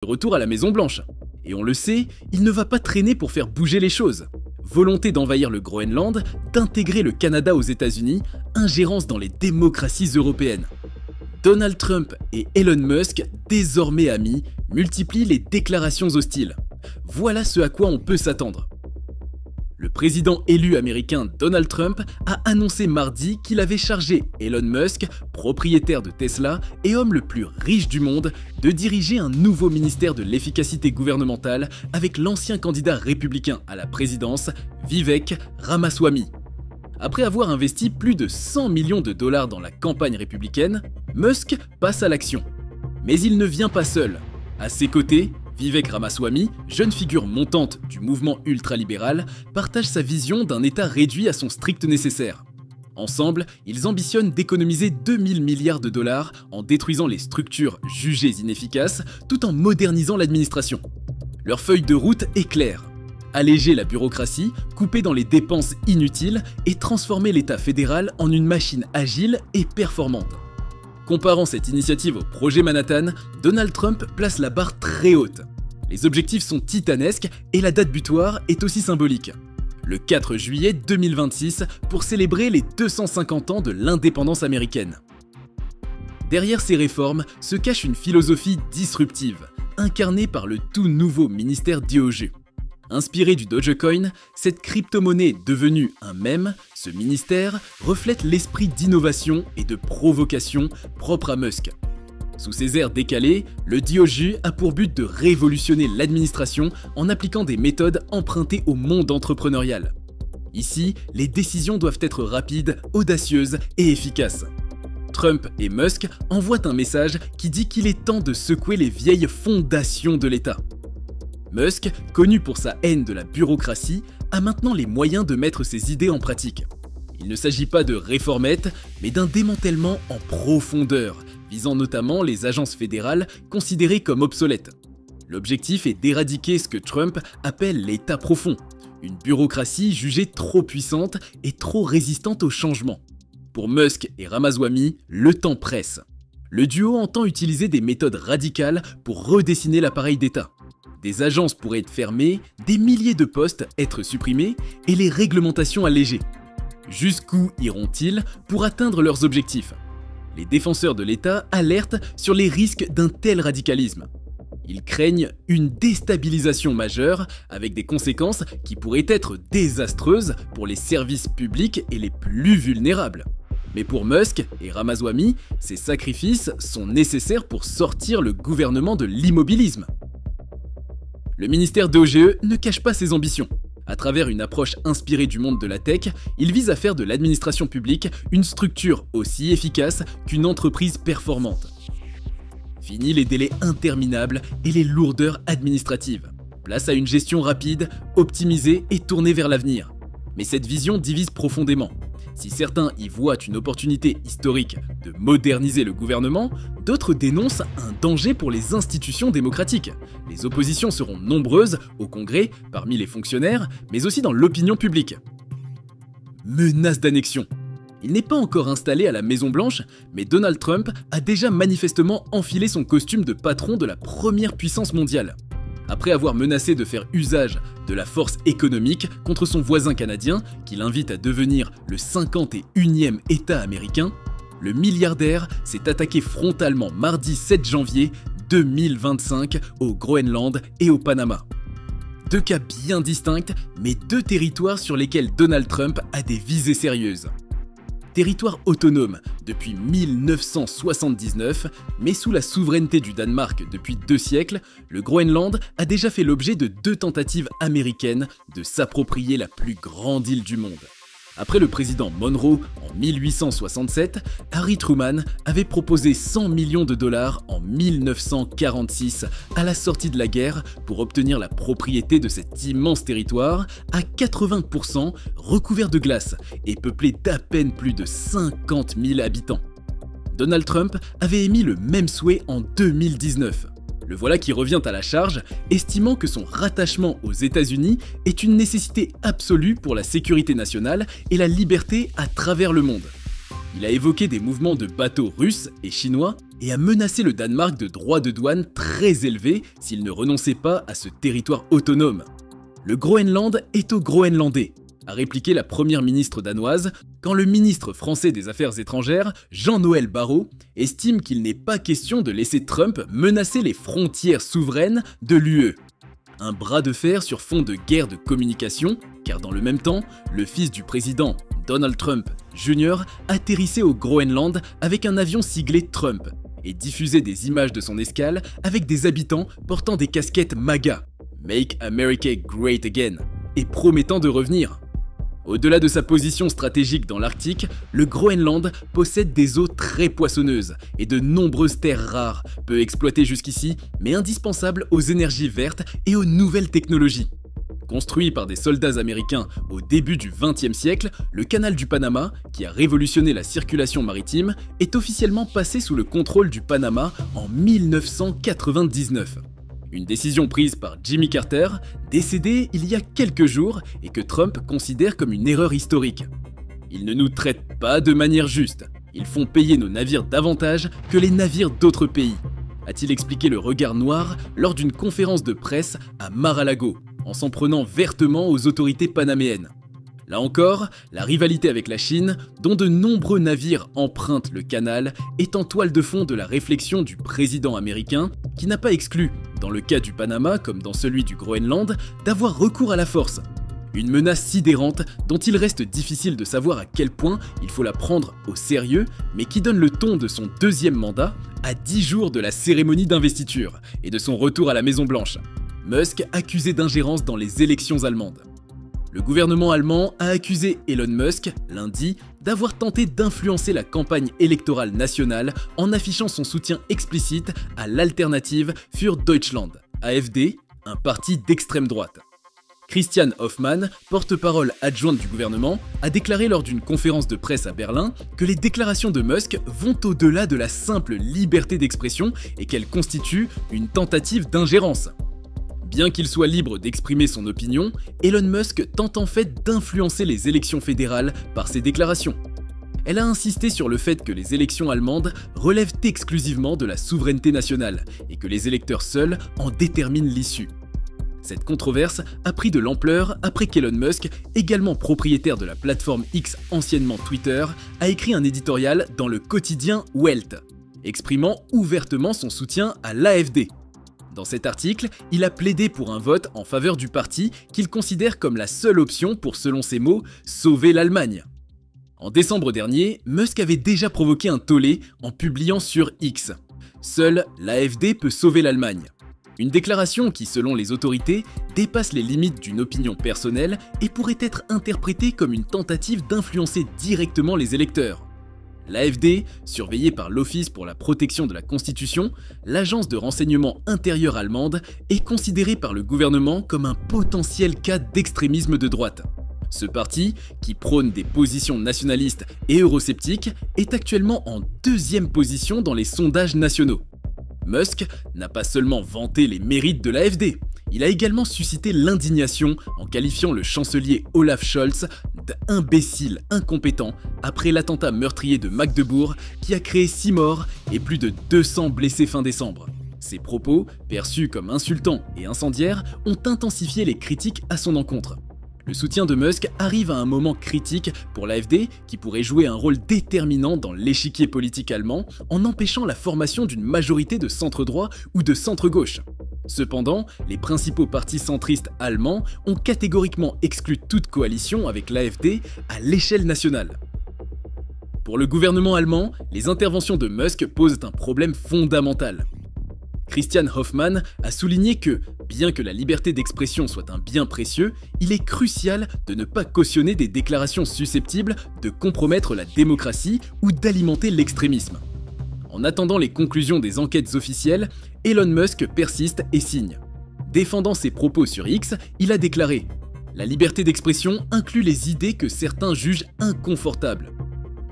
Retour à la Maison Blanche. Et on le sait, il ne va pas traîner pour faire bouger les choses. Volonté d'envahir le Groenland, d'intégrer le Canada aux États-Unis, ingérence dans les démocraties européennes. Donald Trump et Elon Musk, désormais amis, multiplient les déclarations hostiles. Voilà ce à quoi on peut s'attendre. Le président élu américain Donald Trump a annoncé mardi qu'il avait chargé Elon Musk, propriétaire de Tesla et homme le plus riche du monde, de diriger un nouveau ministère de l'efficacité gouvernementale avec l'ancien candidat républicain à la présidence, Vivek Ramaswamy. Après avoir investi plus de 100 millions de dollars dans la campagne républicaine, Musk passe à l'action. Mais il ne vient pas seul. À ses côtés, Vivek Ramaswamy, jeune figure montante du mouvement ultralibéral, partage sa vision d'un État réduit à son strict nécessaire. Ensemble, ils ambitionnent d'économiser 2000 milliards de dollars en détruisant les structures jugées inefficaces tout en modernisant l'administration. Leur feuille de route est claire. Alléger la bureaucratie, couper dans les dépenses inutiles et transformer l'État fédéral en une machine agile et performante. Comparant cette initiative au projet Manhattan, Donald Trump place la barre très haute. Les objectifs sont titanesques et la date butoir est aussi symbolique. Le 4 juillet 2026 pour célébrer les 250 ans de l'indépendance américaine. Derrière ces réformes se cache une philosophie disruptive, incarnée par le tout nouveau ministère Doge. Inspiré du Dogecoin, cette crypto-monnaie devenue un mème, ce ministère reflète l'esprit d'innovation et de provocation propre à Musk. Sous ses airs décalés, le Doge a pour but de révolutionner l'administration en appliquant des méthodes empruntées au monde entrepreneurial. Ici, les décisions doivent être rapides, audacieuses et efficaces. Trump et Musk envoient un message qui dit qu'il est temps de secouer les vieilles fondations de l'État. Musk, connu pour sa haine de la bureaucratie, a maintenant les moyens de mettre ses idées en pratique. Il ne s'agit pas de réformettes, mais d'un démantèlement en profondeur, visant notamment les agences fédérales considérées comme obsolètes. L'objectif est d'éradiquer ce que Trump appelle l'État profond, une bureaucratie jugée trop puissante et trop résistante au changement. Pour Musk et Ramaswamy, le temps presse. Le duo entend utiliser des méthodes radicales pour redessiner l'appareil d'État. Des agences pourraient être fermées, des milliers de postes être supprimés et les réglementations allégées. Jusqu'où iront-ils pour atteindre leurs objectifs? Les défenseurs de l'État alertent sur les risques d'un tel radicalisme. Ils craignent une déstabilisation majeure avec des conséquences qui pourraient être désastreuses pour les services publics et les plus vulnérables. Mais pour Musk et Ramaswamy, ces sacrifices sont nécessaires pour sortir le gouvernement de l'immobilisme. Le ministère Doge ne cache pas ses ambitions. À travers une approche inspirée du monde de la tech, il vise à faire de l'administration publique une structure aussi efficace qu'une entreprise performante. Fini les délais interminables et les lourdeurs administratives. Place à une gestion rapide, optimisée et tournée vers l'avenir. Mais cette vision divise profondément. Si certains y voient une opportunité historique de moderniser le gouvernement, d'autres dénoncent un danger pour les institutions démocratiques. Les oppositions seront nombreuses au Congrès, parmi les fonctionnaires, mais aussi dans l'opinion publique. Menace d'annexion. Il n'est pas encore installé à la Maison Blanche, mais Donald Trump a déjà manifestement enfilé son costume de patron de la première puissance mondiale. Après avoir menacé de faire usage de la force économique contre son voisin canadien, qui l'invite à devenir le 51e État américain, le milliardaire s'est attaqué frontalement mardi 7 janvier 2025 au Groenland et au Panama. Deux cas bien distincts, mais deux territoires sur lesquels Donald Trump a des visées sérieuses. Territoire autonome depuis 1979, mais sous la souveraineté du Danemark depuis 2 siècles, le Groenland a déjà fait l'objet de 2 tentatives américaines de s'approprier la plus grande île du monde. Après le président Monroe en 1867, Harry Truman avait proposé 100 millions de dollars en 1946 à la sortie de la guerre pour obtenir la propriété de cet immense territoire à 80% recouvert de glace et peuplé d'à peine plus de 50 000 habitants. Donald Trump avait émis le même souhait en 2019. Le voilà qui revient à la charge, estimant que son rattachement aux États-Unis est une nécessité absolue pour la sécurité nationale et la liberté à travers le monde. Il a évoqué des mouvements de bateaux russes et chinois et a menacé le Danemark de droits de douane très élevés s'il ne renonçait pas à ce territoire autonome. Le Groenland est aux Groenlandais, a répliqué la première ministre danoise, quand le ministre français des Affaires étrangères, Jean-Noël Barrot, estime qu'il n'est pas question de laisser Trump menacer les frontières souveraines de l'UE. Un bras de fer sur fond de guerre de communication, car dans le même temps, le fils du président, Donald Trump Jr., atterrissait au Groenland avec un avion siglé Trump et diffusait des images de son escale avec des habitants portant des casquettes MAGA, Make America Great Again, et promettant de revenir. Au-delà de sa position stratégique dans l'Arctique, le Groenland possède des eaux très poissonneuses et de nombreuses terres rares, peu exploitées jusqu'ici, mais indispensables aux énergies vertes et aux nouvelles technologies. Construit par des soldats américains au début du XXe siècle, le canal du Panama, qui a révolutionné la circulation maritime, est officiellement passé sous le contrôle du Panama en 1999. Une décision prise par Jimmy Carter, décédé il y a quelques jours et que Trump considère comme une erreur historique. Ils ne nous traitent pas de manière juste, ils font payer nos navires davantage que les navires d'autres pays, a-t-il expliqué le regard noir lors d'une conférence de presse à Mar-a-Lago, en s'en prenant vertement aux autorités panaméennes. Là encore, la rivalité avec la Chine, dont de nombreux navires empruntent le canal, est en toile de fond de la réflexion du président américain, qui n'a pas exclu, dans le cas du Panama comme dans celui du Groenland, d'avoir recours à la force. Une menace sidérante dont il reste difficile de savoir à quel point il faut la prendre au sérieux, mais qui donne le ton de son deuxième mandat à 10 jours de la cérémonie d'investiture et de son retour à la Maison-Blanche. Musk accusé d'ingérence dans les élections allemandes. Le gouvernement allemand a accusé Elon Musk, lundi, d'avoir tenté d'influencer la campagne électorale nationale en affichant son soutien explicite à l'Alternative für Deutschland, AfD, un parti d'extrême droite. Christian Hoffmann, porte-parole adjointe du gouvernement, a déclaré lors d'une conférence de presse à Berlin que les déclarations de Musk vont au-delà de la simple liberté d'expression et qu'elles constituent une tentative d'ingérence. Bien qu'il soit libre d'exprimer son opinion, Elon Musk tente en fait d'influencer les élections fédérales par ses déclarations. Elle a insisté sur le fait que les élections allemandes relèvent exclusivement de la souveraineté nationale et que les électeurs seuls en déterminent l'issue. Cette controverse a pris de l'ampleur après qu'Elon Musk, également propriétaire de la plateforme X anciennement Twitter, a écrit un éditorial dans le quotidien Welt, exprimant ouvertement son soutien à l'AfD. Dans cet article, il a plaidé pour un vote en faveur du parti qu'il considère comme la seule option pour, selon ses mots, sauver l'Allemagne. En décembre dernier, Musk avait déjà provoqué un tollé en publiant sur X. Seule l'AfD peut sauver l'Allemagne. Une déclaration qui, selon les autorités, dépasse les limites d'une opinion personnelle et pourrait être interprétée comme une tentative d'influencer directement les électeurs. L'AfD, surveillée par l'Office pour la protection de la Constitution, l'agence de renseignement intérieure allemande, est considérée par le gouvernement comme un potentiel cas d'extrémisme de droite. Ce parti, qui prône des positions nationalistes et eurosceptiques, est actuellement en deuxième position dans les sondages nationaux. Musk n'a pas seulement vanté les mérites de l'AfD, il a également suscité l'indignation en qualifiant le chancelier Olaf Scholz d'imbécile incompétent après l'attentat meurtrier de Magdebourg qui a créé 6 morts et plus de 200 blessés fin décembre. Ces propos, perçus comme insultants et incendiaires, ont intensifié les critiques à son encontre. Le soutien de Musk arrive à un moment critique pour l'AfD qui pourrait jouer un rôle déterminant dans l'échiquier politique allemand en empêchant la formation d'une majorité de centre-droit ou de centre-gauche. Cependant, les principaux partis centristes allemands ont catégoriquement exclu toute coalition avec l'AfD à l'échelle nationale. Pour le gouvernement allemand, les interventions de Musk posent un problème fondamental. Christian Hoffmann a souligné que, bien que la liberté d'expression soit un bien précieux, il est crucial de ne pas cautionner des déclarations susceptibles de compromettre la démocratie ou d'alimenter l'extrémisme. En attendant les conclusions des enquêtes officielles, Elon Musk persiste et signe. Défendant ses propos sur X, il a déclaré « La liberté d'expression inclut les idées que certains jugent inconfortables. »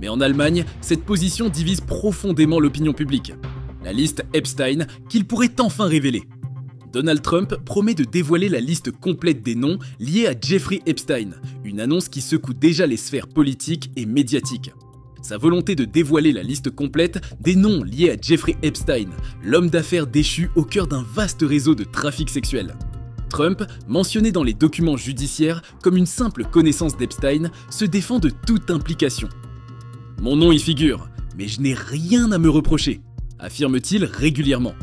Mais en Allemagne, cette position divise profondément l'opinion publique. La liste Epstein qu'il pourrait enfin révéler. Donald Trump promet de dévoiler la liste complète des noms liés à Jeffrey Epstein, une annonce qui secoue déjà les sphères politiques et médiatiques. Sa volonté de dévoiler la liste complète des noms liés à Jeffrey Epstein, l'homme d'affaires déchu au cœur d'un vaste réseau de trafic sexuel. Trump, mentionné dans les documents judiciaires comme une simple connaissance d'Epstein, se défend de toute implication. « Mon nom y figure, mais je n'ai rien à me reprocher », affirme-t-il régulièrement.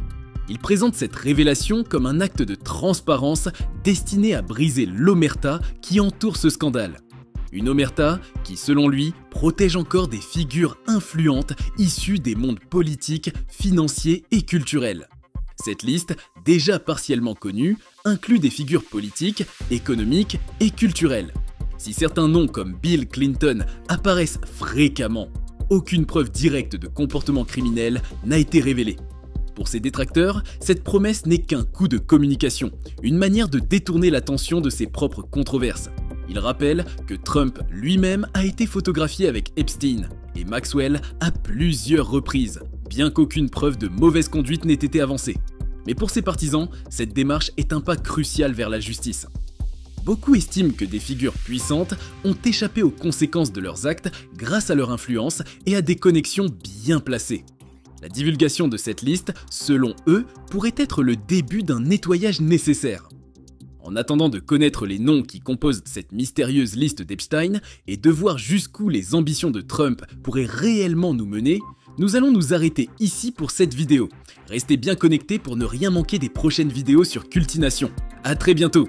Il présente cette révélation comme un acte de transparence destiné à briser l'omerta qui entoure ce scandale. Une omerta qui, selon lui, protège encore des figures influentes issues des mondes politiques, financiers et culturels. Cette liste, déjà partiellement connue, inclut des figures politiques, économiques et culturelles. Si certains noms comme Bill Clinton apparaissent fréquemment, aucune preuve directe de comportement criminel n'a été révélée. Pour ses détracteurs, cette promesse n'est qu'un coup de communication, une manière de détourner l'attention de ses propres controverses. Il rappelle que Trump lui-même a été photographié avec Epstein et Maxwell à plusieurs reprises, bien qu'aucune preuve de mauvaise conduite n'ait été avancée. Mais pour ses partisans, cette démarche est un pas crucial vers la justice. Beaucoup estiment que des figures puissantes ont échappé aux conséquences de leurs actes grâce à leur influence et à des connexions bien placées. La divulgation de cette liste, selon eux, pourrait être le début d'un nettoyage nécessaire. En attendant de connaître les noms qui composent cette mystérieuse liste d'Epstein et de voir jusqu'où les ambitions de Trump pourraient réellement nous mener, nous allons nous arrêter ici pour cette vidéo. Restez bien connectés pour ne rien manquer des prochaines vidéos sur Cultination. À très bientôt!